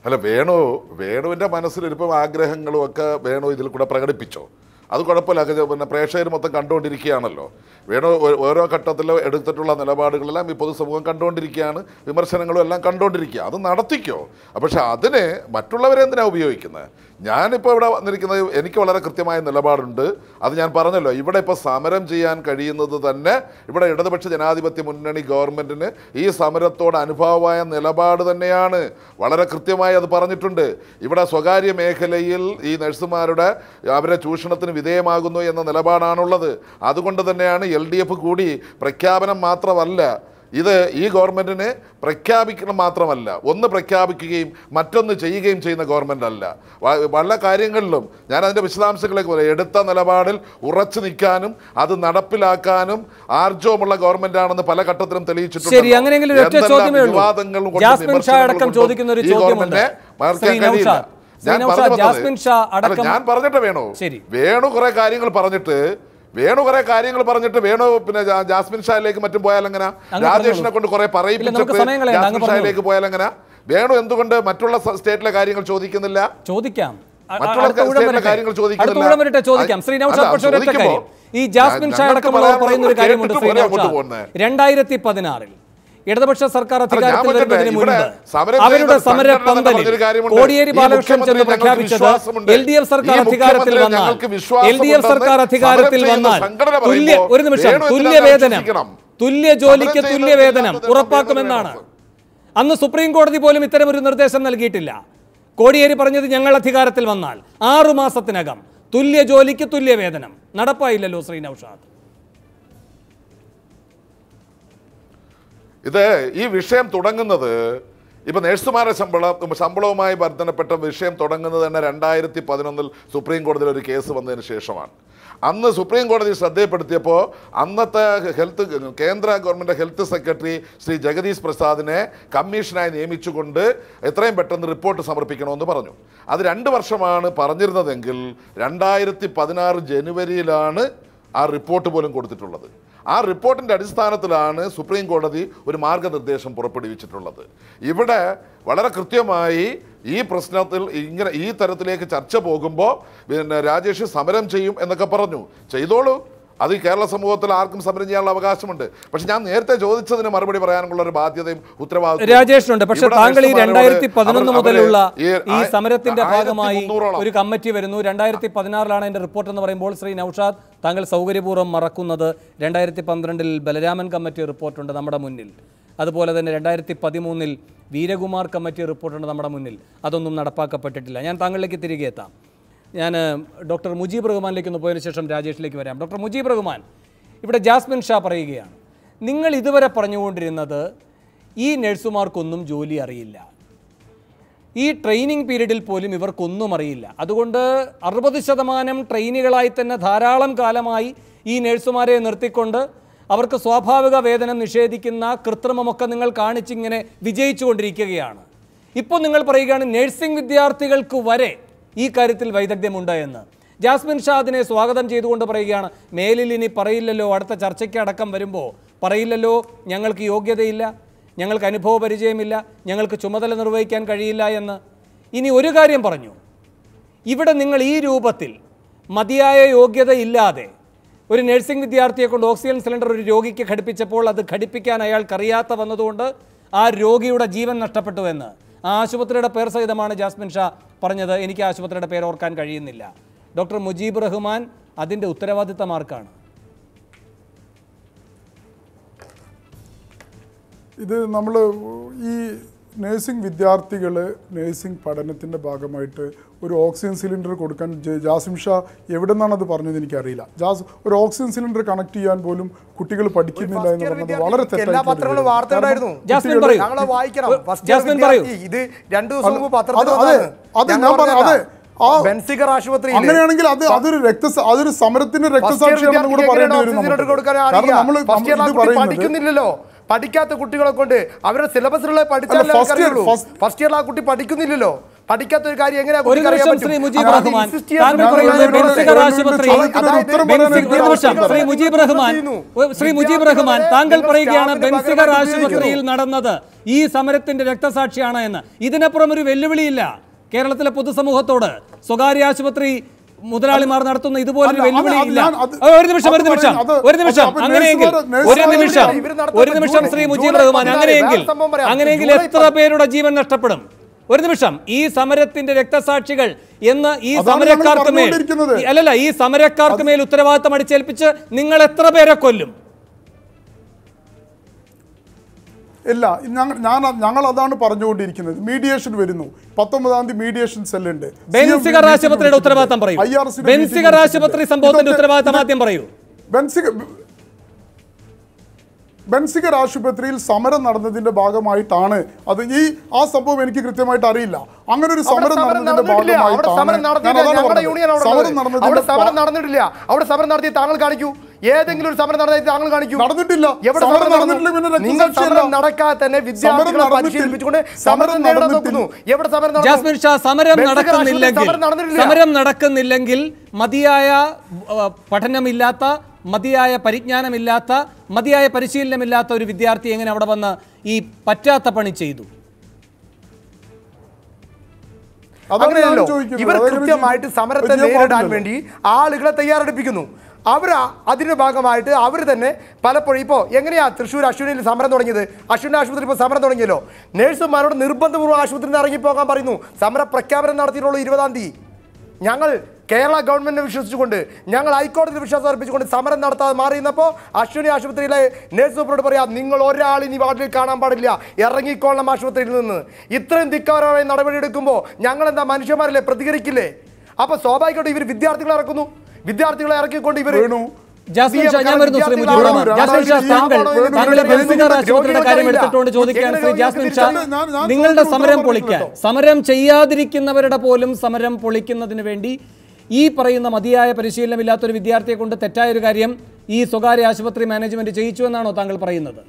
അല്ല, വേണുവിൻ്റെ മനസ്സിലിരിപ്പം ആഗ്രഹങ്ങളും ഒക്കെ വേണു ഇതിൽ കൂടെ പ്രകടിപ്പിച്ചോ? അത് കുഴപ്പമില്ല. പിന്നെ പ്രേക്ഷകർ മൊത്തം കണ്ടുകൊണ്ടിരിക്കുകയാണല്ലോ. വേണു ഓരോ ഘട്ടത്തിലും എടുത്തിട്ടുള്ള നിലപാടുകളെല്ലാം ഈ പൊതുസമൂഹം കണ്ടുകൊണ്ടിരിക്കുകയാണ്, വിമർശനങ്ങളും എല്ലാം കണ്ടുകൊണ്ടിരിക്കുക. അത് നടത്തിക്കോ. പക്ഷെ അതിന് മറ്റുള്ളവരെന്തിനാണ് ഉപയോഗിക്കുന്നത്? ഞാനിപ്പോൾ ഇവിടെ വന്നിരിക്കുന്നത്, എനിക്ക് വളരെ കൃത്യമായ നിലപാടുണ്ട്. അത് ഞാൻ പറഞ്ഞല്ലോ. ഇവിടെ ഇപ്പോൾ സമരം ചെയ്യാൻ കഴിയുന്നത് തന്നെ ഇവിടെ ഇടതുപക്ഷ ജനാധിപത്യ മുന്നണി ഗവൺമെൻറ്റിന് ഈ സമരത്തോട് അനുഭാവമായ നിലപാട് തന്നെയാണ്. വളരെ കൃത്യമായി അത് പറഞ്ഞിട്ടുണ്ട്. ഇവിടെ സ്വകാര്യ മേഖലയിൽ ഈ നഴ്സുമാരുടെ അവരെ ചൂഷണത്തിന് വിധേയമാകുന്നു എന്ന നിലപാടാണുള്ളത്. അതുകൊണ്ട് തന്നെയാണ് LDF കൂടി പ്രഖ്യാപനം മാത്രമല്ല, ഇത് ഈ ഗവൺമെൻറ്റിന് പ്രഖ്യാപിക്കണം മാത്രമല്ല, ഒന്ന് പ്രഖ്യാപിക്കുകയും മറ്റൊന്ന് ചെയ്യുകയും ചെയ്യുന്ന ഗവൺമെൻറ് അല്ല. പല കാര്യങ്ങളിലും ഞാൻ അതിൻ്റെ വിശദാംശങ്ങളിലേക്ക് പറയാം. എടുത്ത നിലപാടിൽ ഉറച്ചു നിൽക്കാനും അത് നടപ്പിലാക്കാനും ആർജവമുള്ള ഗവൺമെന്റ് ആണെന്ന് പല ഘട്ടത്തിലും തെളിയിച്ചിട്ടുണ്ട്. ഞാൻ പറഞ്ഞിട്ട് വേണു കുറെ കാര്യങ്ങൾ പറഞ്ഞിട്ട് പിന്നെ ജാസ്മിൻ ഷായിലേക്ക് മറ്റും പോയാലെങ്ങനെ? രാജേഷിനെ കൊണ്ട് കുറെ പറയിപ്പിച്ചിട്ട് ജാസ്മിൻ ഷായിലേക്ക് പോയാലെങ്ങനെ? വേണു എന്തുകൊണ്ട് മറ്റുള്ള സ്റ്റേറ്റിലെ കാര്യങ്ങൾ ചോദിക്കുന്നില്ല? കാര്യങ്ങൾ ചോദിക്കുന്നില്ല. ഈ ജാസ്മിൻ ഷാ അടക്കമുള്ളവർ പറയുന്ന ഒരു കാര്യമുണ്ട്. 2016 ഇടതുപക്ഷ സർക്കാർ അധികാരത്തിൽ വരുന്നതിന് മുൻപ് അവരുടെ സമരപന്തലിൽ കോടിയേരി ബാലകൃഷ്ണൻ ചെന്ന് പ്രഖ്യാപിച്ചത് LDF സർക്കാർ അധികാരത്തിൽ വന്നാൽ തുല്യ വേതനം, തുല്യ ജോലിക്ക് തുല്യ വേതനം ഉറപ്പാക്കുമെന്നാണ്. അന്ന് സുപ്രീം കോടതി പോലും ഇത്തരമൊരു നിർദ്ദേശം നൽകിയിട്ടില്ല. കോടിയേരി പറഞ്ഞത് ഞങ്ങൾ അധികാരത്തിൽ വന്നാൽ 6 മാസത്തിനകം തുല്യ ജോലിക്ക് തുല്യ വേതനം. നടപ്പായില്ലല്ലോ ശ്രീ നൗഷാദ്. ഇത് ഈ വിഷയം തുടങ്ങുന്നത് ഇപ്പം നഴ്സുമാരുടെ ശമ്പളവുമായി ബന്ധപ്പെട്ട വിഷയം തുടങ്ങുന്നത് തന്നെ 2011 സുപ്രീം കോടതിയിൽ ഒരു കേസ് വന്നതിന് ശേഷമാണ്. അന്ന് സുപ്രീം കോടതി ശ്രദ്ധയപ്പെടുത്തിയപ്പോൾ അന്നത്തെ കേന്ദ്ര government health secretary Shri Jagdish പ്രസാദിനെ കമ്മീഷനായി നിയമിച്ചുകൊണ്ട് എത്രയും പെട്ടെന്ന് റിപ്പോർട്ട് സമർപ്പിക്കണമെന്ന് പറഞ്ഞു. അത് 2 വർഷമാണ് പറഞ്ഞിരുന്നതെങ്കിൽ 2016 ജനുവരിയിലാണ് ആ റിപ്പോർട്ട് പോലും കൊടുത്തിട്ടുള്ളത്. ആ റിപ്പോർട്ടിൻ്റെ അടിസ്ഥാനത്തിലാണ് സുപ്രീം കോടതി ഒരു മാർഗനിർദ്ദേശം പുറപ്പെടുവിച്ചിട്ടുള്ളത്. ഇവിടെ വളരെ കൃത്യമായി ഈ പ്രശ്നത്തിൽ ഈ തരത്തിലേക്ക് ചർച്ച പോകുമ്പോൾ പിന്നെ രാജേഷ് സമരം ചെയ്യും എന്നൊക്കെ പറഞ്ഞു. ചെയ്തോളൂ, അത് കേരള സമൂഹത്തിൽ ആർക്കും സമരം ചെയ്യാനുള്ള അവകാശമുണ്ട്. പക്ഷെ ഞാൻ നേരത്തെ ചോദിച്ചതിന് മറുപടി പറയാനുള്ള ഒരു ബാധ്യതയും ഉത്തരവാദിത്വം രാജേഷിനുണ്ട്. പക്ഷേ താങ്കൾ ഈ 2011 മുതലുള്ള ഈ സമരത്തിന്റെ ഭാഗമായി ഒരു കമ്മിറ്റി വരുന്നു. 2016 അതിന്റെ റിപ്പോർട്ട് എന്ന് പറയുമ്പോൾ ശ്രീ നൗഷാദ് താങ്കൾ സൗകര്യപൂർവ്വം മറക്കുന്നത് 2012 ബലരാമൻ കമ്മിറ്റി റിപ്പോർട്ടുണ്ട് നമ്മുടെ മുന്നിൽ. അതുപോലെ തന്നെ 2013 വീരകുമാർ കമ്മിറ്റി റിപ്പോർട്ടുണ്ട് നമ്മുടെ മുന്നിൽ. അതൊന്നും നടപ്പാക്കപ്പെട്ടിട്ടില്ല. ഞാൻ താങ്കളിലേക്ക് തിരികെ എത്താം. ഞാൻ ഡോക്ടർ മുജീബ് റഹ്മാനിലേക്ക് ഒന്ന് പോയതിനു ശേഷം രാജേഷിലേക്ക് വരാം. ഡോക്ടർ മുജീബ് റഹ്മാൻ, ഇവിടെ ജാസ്മിൻ ഷാ പറയുകയാണ്, നിങ്ങൾ ഇതുവരെ പറഞ്ഞുകൊണ്ടിരുന്നത് ഈ നഴ്സുമാർക്കൊന്നും ജോലി അറിയില്ല, ഈ ട്രെയിനിങ് പീരീഡിൽ പോലും ഇവർക്കൊന്നും അറിയില്ല, അതുകൊണ്ട് 60% ട്രെയിനികളായി തന്നെ ധാരാളം കാലമായി ഈ നഴ്സുമാരെ നിർത്തിക്കൊണ്ട് അവർക്ക് സ്വാഭാവിക വേതനം നിഷേധിക്കുന്ന കൃത്രിമമൊക്കെ നിങ്ങൾ കാണിച്ചിങ്ങനെ വിജയിച്ചു കൊണ്ടിരിക്കുകയാണ്. ഇപ്പോൾ നിങ്ങൾ പറയുകയാണ് നഴ്സിംഗ് വിദ്യാർത്ഥികൾക്ക് വരെ ഈ കാര്യത്തിൽ വൈദഗ്ധ്യമുണ്ട് എന്ന്. ജാസ്മിൻ ഷാ അതിനെ സ്വാഗതം ചെയ്തുകൊണ്ട് പറയുകയാണ്, മേലിൽ ഇനി പറയില്ലല്ലോ, അടുത്ത ചർച്ചയ്ക്ക് അടക്കം വരുമ്പോൾ പറയില്ലല്ലോ ഞങ്ങൾക്ക് യോഗ്യതയില്ല, ഞങ്ങൾക്ക് അനുഭവ പരിചയമില്ല, ഞങ്ങൾക്ക് ചുമതല നിർവഹിക്കാൻ കഴിയില്ല എന്ന്. ഇനി ഒരു കാര്യം പറഞ്ഞു, ഇവിടെ നിങ്ങൾ ഈ രൂപത്തിൽ മതിയായ യോഗ്യത ഇല്ലാതെ ഒരു നഴ്സിംഗ് വിദ്യാർത്ഥിയെ കൊണ്ട് ഓക്സിജൻ സിലിണ്ടർ ഒരു രോഗിക്ക് ഘടിപ്പിച്ചപ്പോൾ അത് ഘടിപ്പിക്കാൻ അയാൾക്കറിയാത്ത വന്നതുകൊണ്ട് ആ രോഗിയുടെ ജീവൻ നഷ്ടപ്പെട്ടു എന്ന് ആ ആശുപത്രിയുടെ പേർ സഹിതമാണ് ജാസ്മിൻ ഷാ പറഞ്ഞത്. എനിക്ക് ആശുപത്രിയുടെ പേര് ഓർക്കാൻ കഴിയുന്നില്ല. ഡോക്ടർ മുജീബ് റഹ്മാൻ, അതിൻ്റെ ഉത്തരവാദിത്തം ആർക്കാണ്? ഇത് നമ്മൾ ഈ നഴ്സിംഗ് വിദ്യാർത്ഥികൾ നഴ്സിംഗ് പഠനത്തിൻ്റെ ഭാഗമായിട്ട് ഒരു ഓക്സിജൻ സിലിണ്ടർ കൊടുക്കാൻ ജാസിം ഷാ എവിടെ നിന്നാണ് അത് പറഞ്ഞത് എനിക്കറിയില്ല. ഒരു ഓക്സിജൻ സിലിണ്ടർ കണക്ട് ചെയ്യാൻ പോലും കുട്ടികൾ പഠിക്കുന്നില്ല എന്ന് പറഞ്ഞത് വളരെ തെറ്റാണ്. അങ്ങനെയാണെങ്കിൽ അതൊരു സമരത്തിന്റെ രക്തസാക്ഷിയാണെന്ന് കൂടെ പറയേണ്ടി വരും. പഠിക്കുന്നില്ലല്ലോ, പഠിക്കാത്ത കുട്ടികളെ കൊണ്ട് അവരുടെ സിലബസിലുള്ള പഠിച്ചാൽ ഫസ്റ്റ് ഇയർ ആ കുട്ടി പഠിക്കുന്നില്ലല്ലോ. പഠിക്കാത്ത ഒരു കാര്യം എങ്ങനെയാ ഒരു നിമിഷം ശ്രീ മുജീബ് റഹ്മാൻ, താങ്കൾ പറയുന്നത് ബെൻസിഗർ ആശുപത്രി, ശ്രീ മുജീബ് റഹ്മാൻ താങ്കൾ പറയുകയാണ് ബെൻസിഗർ ആശുപത്രിയിൽ നടന്നത് ഈ സമരത്തിന്റെ രക്തസാക്ഷിയാണ് എന്ന്. ഇതിനപ്പുറം ഒരു വെല്ലുവിളിയില്ല കേരളത്തിലെ പൊതുസമൂഹത്തോട്. സ്വകാര്യ ആശുപത്രി മുതലാളിമാർ നടത്തുന്ന ഇതുപോലൊരു വെല്ലുവിളിയില്ല. ഒരു നിമിഷം ശ്രീ മുജീബ് റഹ്മാൻ, അങ്ങനെയെങ്കിൽ എത്ര പേരുടെ ജീവൻ നഷ്ടപ്പെടും? ഒരു നിമിഷം, ഈ സമരത്തിന്റെ രക്തസാക്ഷികൾ എന്ന് ഈ സമരക്കാർക്ക് മേൽ ഉത്തരവാദിത്തം അടിച്ചേൽപ്പിച്ച് നിങ്ങൾ എത്ര പേരെ കൊല്ലും? ഇല്ല, ഞങ്ങൾ അതാണ് പറഞ്ഞുകൊണ്ടിരിക്കുന്നത്. മീഡിയേഷൻ വരുന്നു, 19-ാം തീയതി മീഡിയേഷൻ സെല്ലുണ്ട്. ബെൻസിഗർ ആശുപത്രിയുടെ ഉത്തരവാദിത്തം പറയൂ. ബെൻസിഗർ ആശുപത്രി സംഭവത്തിന്റെ ഉത്തരവാദിത്തം ആദ്യം പറയൂ. ബെൻസിഗർ ആശുപത്രിയിൽ സമരം നടന്നതിന്റെ ഭാഗമായിട്ടാണ് അത്. ആ സംഭവം എനിക്ക് കൃത്യമായിട്ട് അറിയില്ല. അങ്ങനെ ഒരു സമരം നടന്നതിന്റെ ഭാഗമായിട്ടാണ് സമരം നടന്നിട്ടില്ല. അവിടെ സമരം നടത്തിയ താങ്കൾ കാണിക്കൂ, ഏതെങ്കിലും ഒരു സമരം നടത്തി താങ്കൾ കാണിക്കൂ. നടന്നിട്ടില്ല. നിങ്ങൾ സമരം നടക്കാതെ തന്നെ വിദ്യാർത്ഥികളെ പരിശീലിപ്പിച്ചുകൊണ്ട് സമരം നേടാൻ നോക്കുന്നു. എവിടെ സമരം നടന്നു? ജാസ്മിൻ ഷാ, സമരം നടക്കുന്നില്ലെങ്കിൽ മതിയായ പഠനമില്ലാത്ത, മതിയായ പരിജ്ഞാനമില്ലാത്ത, മതിയായ പരിശീലനമില്ലാത്ത ഒരു വിദ്യാർത്ഥി എങ്ങനെ അവിടെ വന്ന് ഈ പറ്റാത്ത പണി ചെയ്തു? അങ്ങനെയല്ലോ. ഇവർ കൃത്യമായിട്ട് സമരത്തെ നേരിടാൻ വേണ്ടി ആളുകളെ തയ്യാറെടുപ്പിക്കുന്നു. അവർ അതിൻ്റെ ഭാഗമായിട്ട് അവർ തന്നെ പലപ്പോഴും ഇപ്പോൾ എങ്ങനെയാ തൃശ്ശൂർ അശ്വിനിയിൽ സമരം തുടങ്ങിയത്? അശ്വിനി ആശുപത്രി ഇപ്പോൾ സമരം തുടങ്ങിയല്ലോ. നേഴ്സുമാരോട് നിർബന്ധപൂർവ്വം ആശുപത്രിയിൽ നിന്ന് ഇറങ്ങിപ്പോകാൻ പറയുന്നു. സമര പ്രഖ്യാപനം നടത്തിയിട്ടുള്ളൂ 20-ാം തീയതി. ഞങ്ങൾ കേരള ഗവൺമെന്റിനെ വിശ്വസിച്ചുകൊണ്ട്, ഞങ്ങൾ ഹൈക്കോടതിയിൽ വിശ്വാസം അർപ്പിച്ചുകൊണ്ട് സമരം നടത്താതെ മാറിയിരുന്നപ്പോൾ അശ്വിനി ആശുപത്രിയിലെ നേഴ്സ് സൂപ്രണ്ട് പറയാം, നിങ്ങൾ ഒരാൾ ഇനി വാർഡിൽ കാണാൻ പാടില്ല, ഇറങ്ങിക്കോളണം ആശുപത്രിയിൽ നിന്ന്. ഇത്രയും ധിക്കാരമായ നടപടിയെടുക്കുമ്പോൾ ഞങ്ങൾ എന്താ മനുഷ്യന്മാരല്ലേ, പ്രതികരിക്കില്ലേ? അപ്പൊ സ്വാഭാവികമായിട്ട് ഇവർ വിദ്യാർത്ഥികളെ ഇറക്കുന്നു. വിദ്യാർത്ഥികളെ ഇറക്കിക്കൊണ്ട് ഇവർ ജാസ്മിൻ ഷാ, ഞാൻ വരുന്നു ശ്രീ മുജീബ് റഹ്മാൻ. ജാസ്മിൻ ഷാ, താങ്കൾ ബെൻസിഗർ ആശുപത്രിയുടെ കാര്യം എടുത്തിട്ടുകൊണ്ട് ചോദിക്കുകയാണ്. ശ്രീ ജാസ്മിൻ ഷാ, നിങ്ങളുടെ സമരം പൊളിക്കാൻ, സമരം ചെയ്യാതിരിക്കുന്നവരുടെ പോലും സമരം പൊളിക്കുന്നതിന് വേണ്ടി ഈ പറയുന്ന മതിയായ പരിശീലനമില്ലാത്തൊരു വിദ്യാർത്ഥിയെ കൊണ്ട് തെറ്റായൊരു കാര്യം ഈ സ്വകാര്യ ആശുപത്രി മാനേജ്മെന്റ് ചെയ്യിച്ചു എന്നാണോ താങ്കൾ പറയുന്നത്?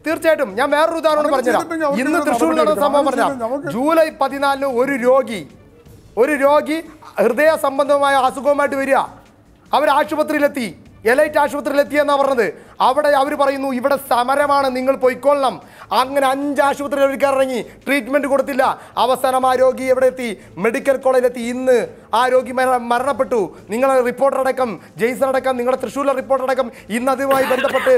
തീർച്ചയായിട്ടും. ഞാൻ വേറൊരു ഉദാഹരണം പറഞ്ഞുതരാം. ഇന്ന് തൃശ്ശൂർ നടന്ന സംഭവം പറഞ്ഞാൽ, ജൂലൈ 14 ഒരു രോഗി ഹൃദയ സംബന്ധമായ അസുഖവുമായിട്ട് വരിക. അവർ ആശുപത്രിയിലെത്തി, എലൈറ്റ് ആശുപത്രിയിലെത്തിയെന്നാണ് പറഞ്ഞത്. അവിടെ അവർ പറയുന്നു ഇവിടെ സമരമാണ്, നിങ്ങൾ പോയിക്കൊള്ളണം. അങ്ങനെ 5 ആശുപത്രികൾ ഇറങ്ങി, ട്രീറ്റ്മെന്റ് കൊടുത്തില്ല. അവസാനം ആ രോഗി എവിടെ എത്തി? മെഡിക്കൽ കോളേജിലെത്തി. ഇന്ന് ആ രോഗി മരണപ്പെട്ടു. നിങ്ങളെ റിപ്പോർട്ടറടക്കം, ജെയ്സൺ അടക്കം, നിങ്ങളുടെ തൃശ്ശൂരിലെ റിപ്പോർട്ടറടക്കം ഇന്ന് അതുമായി ബന്ധപ്പെട്ട്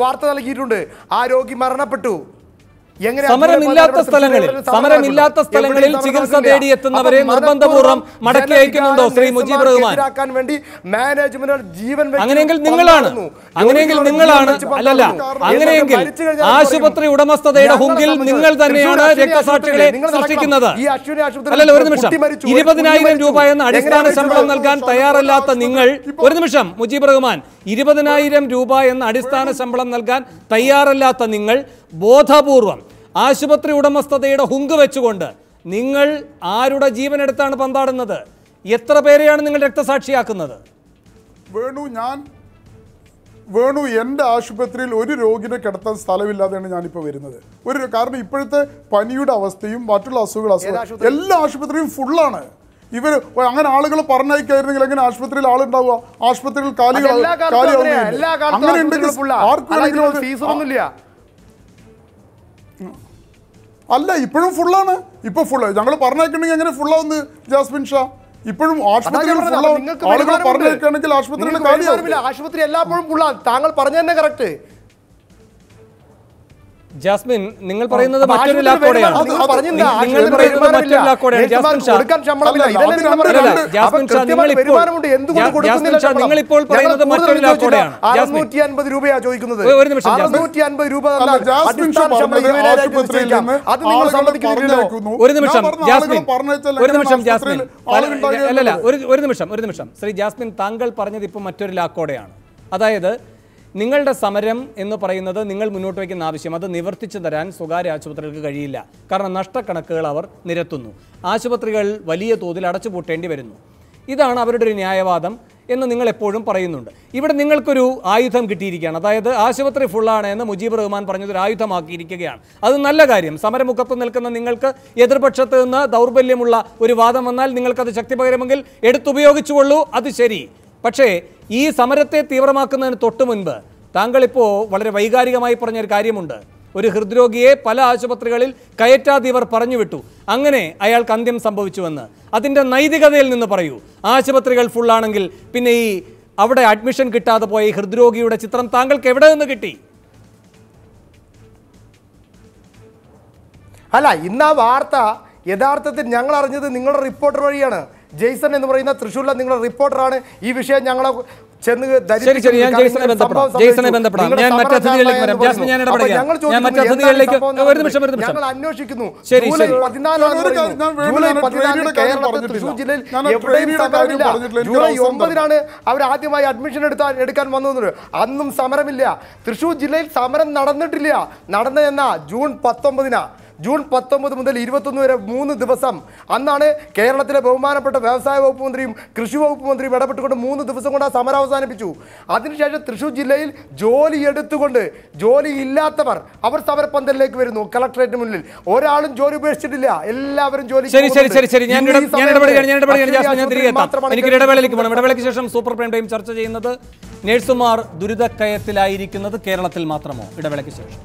വാർത്ത നൽകിയിട്ടുണ്ട്. ആ രോഗി മരണപ്പെട്ടു. സമരമില്ലാത്ത സ്ഥലങ്ങളിൽ ചികിത്സ തേടിയെത്തുന്നവരെ നിർബന്ധപൂർവ്വം മടക്കി അയക്കുന്നുണ്ടോ ശ്രീ മുജീബ് റഹ്മാൻ? അങ്ങനെയെങ്കിൽ ആശുപത്രി ഉടമസ്ഥതയുടെ ഹുങ്കിൽ നിങ്ങൾ തന്നെയാണ് രക്തസാക്ഷികളെ സൃഷ്ടിക്കുന്നത്. അല്ലല്ല, ഒരു നിമിഷം. 20,000 രൂപ എന്ന അടിസ്ഥാന ശമ്പളം നൽകാൻ തയ്യാറല്ലാത്ത നിങ്ങൾ, ഒരു നിമിഷം മുജീബ് റഹ്മാൻ, 20,000 രൂപ എന്ന അടിസ്ഥാന ശമ്പളം നൽകാൻ തയ്യാറല്ലാത്ത നിങ്ങൾ ബോധപൂർവം ആശുപത്രി ഉടമസ്ഥതയുടെ ഹുങ്ക് വെച്ചുകൊണ്ട് നിങ്ങൾ ആരുടെ ജീവനെടുത്താണ് പന്താടുന്നത്? എത്ര പേരെയാണ് നിങ്ങൾ രക്തസാക്ഷിയാക്കുന്നത്? വേണു, എൻ്റെ ആശുപത്രിയിൽ ഒരു രോഗിനെ കിടത്താൻ സ്ഥലമില്ലാതെയാണ് ഞാനിപ്പോൾ വരുന്നത്. കാരണം ഇപ്പോഴത്തെ പനിയുടെ അവസ്ഥയും മറ്റുള്ള അസുഖങ്ങൾ എല്ലാ ആശുപത്രിയും ഫുള്ളാണ്. ഇവർ അങ്ങനെ ആളുകൾ പറഞ്ഞയക്കായിരുന്നെങ്കിൽ എങ്ങനെ ആശുപത്രിയിൽ ആളുണ്ടാവുക? ആശുപത്രിയിൽ അങ്ങനെ ഉണ്ടെങ്കിൽ അല്ല, ഇപ്പോഴും ഫുള്ളാണ്. ഇപ്പൊ ഫുള്ള് ഞങ്ങൾ പറഞ്ഞേക്കണമെങ്കിൽ എങ്ങനെ ഫുള്ളാവുന്നത് ജാസ്മിൻ ഷാ? ഇപ്പോഴും ആശുപത്രിയിൽ ആളുകൾ പറഞ്ഞേക്കുകയാണെങ്കിൽ ആശുപത്രിയിൽ ആശുപത്രി എല്ലാപ്പോഴും ഫുള്ളാണ്. താങ്കൾ പറഞ്ഞു തന്നെ കറക്റ്റ്. ജാസ്മിൻ, നിങ്ങൾ പറയുന്നത് മറ്റൊരു ലാക്കോടെയാണ്. നിങ്ങളിപ്പോൾ പറയുന്നത് മറ്റൊരു ലാക്കോടെയാണ്. 650 രൂപയാ ചോദിക്കുന്നത്. ഒരു നിമിഷം, 650 രൂപ ഒരു നിമിഷം ശ്രീ ജാസ്മിൻ, താങ്കൾ പറഞ്ഞത് ഇപ്പോൾ മറ്റൊരു ലാക്കോടെയാണ്. അതായത് നിങ്ങളുടെ സമരം എന്ന് പറയുന്നത്, നിങ്ങൾ മുന്നോട്ട് വയ്ക്കുന്ന ആവശ്യം, അത് നിവർത്തിച്ചു തരാൻ സ്വകാര്യ ആശുപത്രികൾക്ക് കഴിയില്ല. കാരണം നഷ്ടക്കണക്കുകൾ അവർ നിരത്തുന്നു. ആശുപത്രികൾ വലിയ തോതിൽ അടച്ചുപൂട്ടേണ്ടി വരുന്നു. ഇതാണ് അവരുടെ ഒരു ന്യായവാദം എന്ന് നിങ്ങൾ എപ്പോഴും പറയുന്നുണ്ട്. ഇവിടെ നിങ്ങൾക്കൊരു ആയുധം കിട്ടിയിരിക്കുകയാണ്. അതായത് ആശുപത്രി ഫുള്ളാണ് എന്ന് മുജീബ് റഹ്മാൻ പറഞ്ഞതൊരു ആയുധമാക്കിയിരിക്കുകയാണ്. അത് നല്ല കാര്യം. സമരമുഖത്ത് നിൽക്കുന്ന നിങ്ങൾക്ക് എതിർപക്ഷത്ത് നിന്ന് ദൗർബല്യമുള്ള ഒരു വാദം വന്നാൽ നിങ്ങൾക്കത് ശക്തിപകരമെങ്കിൽ എടുത്തുപയോഗിച്ചുകൊള്ളൂ, അത് ശരി. പക്ഷേ ഈ സമരത്തെ തീവ്രമാക്കുന്നതിന് തൊട്ട് മുൻപ് താങ്കളിപ്പോൾ വളരെ വൈകാരികമായി പറഞ്ഞൊരു കാര്യമുണ്ട്. ഒരു ഹൃദ്രോഗിയെ പല ആശുപത്രികളിൽ കയറ്റാതിവർ പറഞ്ഞു വിട്ടു, അങ്ങനെ അയാൾക്ക് അന്ത്യം സംഭവിച്ചുവെന്ന്. അതിൻ്റെ നൈതികതയിൽ നിന്ന് പറയൂ. ആശുപത്രികൾ ഫുള്ളാണെങ്കിൽ പിന്നെ ഈ അവിടെ അഡ്മിഷൻ കിട്ടാതെ പോയ ഈ ഹൃദ്രോഗിയുടെ ചിത്രം താങ്കൾക്ക് എവിടെ നിന്ന് കിട്ടി? അല്ല, ഇന്ന് ആ വാർത്ത യഥാർത്ഥത്തിൽ ഞങ്ങൾ അറിഞ്ഞത് നിങ്ങളുടെ റിപ്പോർട്ടർ വഴിയാണ്. ജെയ്സൺ എന്ന് പറയുന്ന തൃശ്ശൂരിലെ നിങ്ങളുടെ റിപ്പോർട്ടറാണ് ഈ വിഷയം ഞങ്ങളെ ചെന്ന് ഞങ്ങൾ അന്വേഷിക്കുന്നു. ജൂലൈ 14 കേരളത്തിൽ തൃശ്ശൂർ ജില്ലയിൽ എവിടെയും സമരമില്ല. ജൂലൈ 9 അവർ ആദ്യമായി അഡ്മിഷൻ എടുക്കാൻ വന്നത്. അന്നും സമരമില്ല. തൃശ്ശൂർ ജില്ലയിൽ സമരം നടന്നിട്ടില്ല. നടന്നതെന്നാ ജൂൺ 19 ജൂൺ 19 മുതൽ 21 വരെ 3 ദിവസം. അന്നാണ് കേരളത്തിലെ ബഹുമാനപ്പെട്ട വ്യവസായ വകുപ്പ് മന്ത്രിയും കൃഷി വകുപ്പ് മന്ത്രിയും ഇടപെട്ടുകൊണ്ട് 3 ദിവസം കൊണ്ട് ആ സമരം അവസാനിപ്പിച്ചു. അതിനുശേഷം തൃശ്ശൂർ ജില്ലയിൽ ജോലി എടുത്തുകൊണ്ട് ജോലി ഇല്ലാത്തവർ അവർ സമരപ്പന്തലിലേക്ക് വരുന്നു. കളക്ടറേറ്റ് മുന്നിൽ ഒരാളും ജോലി ഉപേക്ഷിച്ചിട്ടില്ല. എല്ലാവരും ജോലി. ഇടവേളയ്ക്ക് ശേഷം സൂപ്പർ പ്രൈം ടൈം ചർച്ച ചെയ്യുന്നത് നഴ്സുമാർ ദുരിതക്കയത്തിലായിരിക്കുന്നത് കേരളത്തിൽ മാത്രമോ? ഇടവേളയ്ക്ക് ശേഷം.